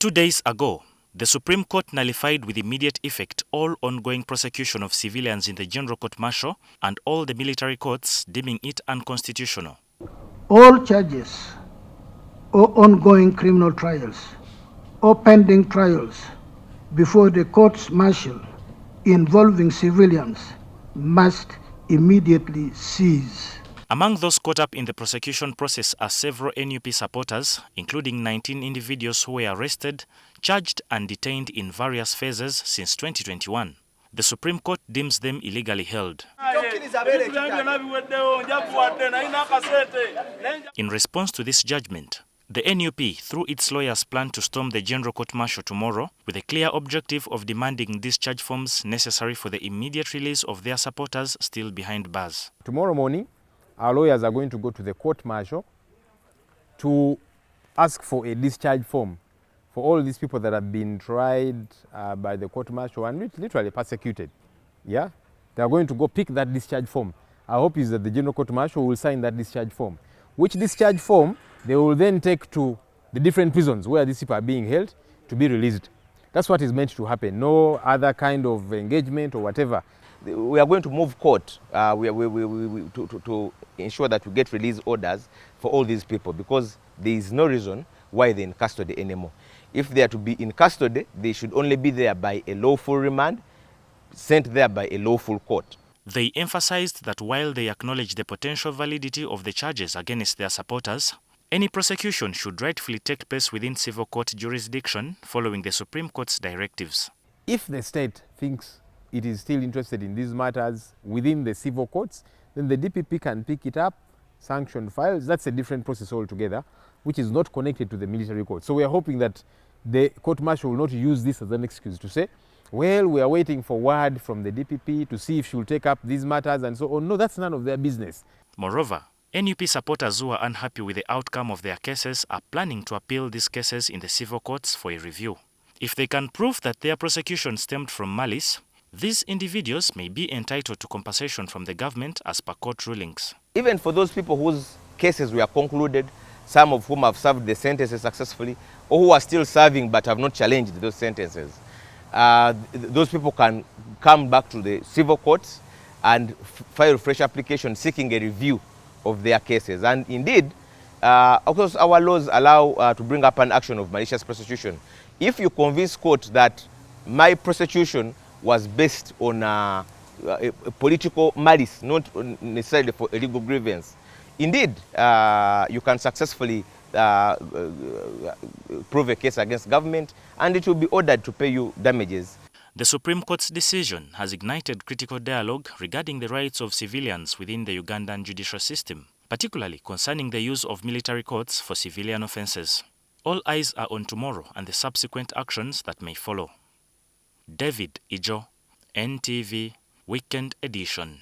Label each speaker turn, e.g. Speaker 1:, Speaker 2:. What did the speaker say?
Speaker 1: 2 days ago, the Supreme Court nullified with immediate effect all ongoing prosecution of civilians in the General Court-Martial and all the military courts, deeming it unconstitutional.
Speaker 2: All charges or ongoing criminal trials or pending trials before the courts-martial involving civilians must immediately cease.
Speaker 1: Among those caught up in the prosecution process are several NUP supporters, including 19 individuals who were arrested, charged and detained in various phases since 2021. The Supreme Court deems them illegally held. In response to this judgment, the NUP, through its lawyers, plan to storm the General Court-Martial tomorrow with a clear objective of demanding discharge forms necessary for the immediate release of their supporters still behind bars.
Speaker 3: Tomorrow morning, our lawyers are going to go to the court-martial to ask for a discharge form for all these people that have been tried by the court-martial and literally persecuted. Yeah? They are going to go pick that discharge form. Our hope is that the General Court-Martial will sign that discharge form, which discharge form they will then take to the different prisons where these people are being held to be released. That's what is meant to happen. No other kind of engagement or whatever.
Speaker 4: We are going to move court to ensure that we get release orders for all these people, because there is no reason why they're in custody anymore. If they are to be in custody, they should only be there by a lawful remand, sent there by a lawful court.
Speaker 1: They emphasized that while they acknowledge the potential validity of the charges against their supporters, any prosecution should rightfully take place within civil court jurisdiction following the Supreme Court's directives.
Speaker 3: If the state thinks it is still interested in these matters within the civil courts, then the DPP can pick it up, sanction files. That's a different process altogether, which is not connected to the military court. So we are hoping that the court-martial will not use this as an excuse to say, well, we are waiting for word from the DPP to see if she will take up these matters and so on. No, that's none of their business.
Speaker 1: Moreover, NUP supporters who are unhappy with the outcome of their cases are planning to appeal these cases in the civil courts for a review. If they can prove that their prosecution stemmed from malice, these individuals may be entitled to compensation from the government as per court rulings.
Speaker 4: Even for those people whose cases were concluded, some of whom have served the sentences successfully, or who are still serving but have not challenged those sentences, those people can come back to the civil courts and file fresh applications seeking a review of their cases. And indeed, of course, our laws allow to bring up an action of malicious prosecution. If you convince court that my prosecution was based on a political malice, not necessarily for a legal grievance, indeed, you can successfully prove a case against government, and it will be ordered to pay you damages.
Speaker 1: The Supreme Court's decision has ignited critical dialogue regarding the rights of civilians within the Ugandan judicial system, particularly concerning the use of military courts for civilian offences. All eyes are on tomorrow and the subsequent actions that may follow. David Ijo, NTV, Weekend Edition.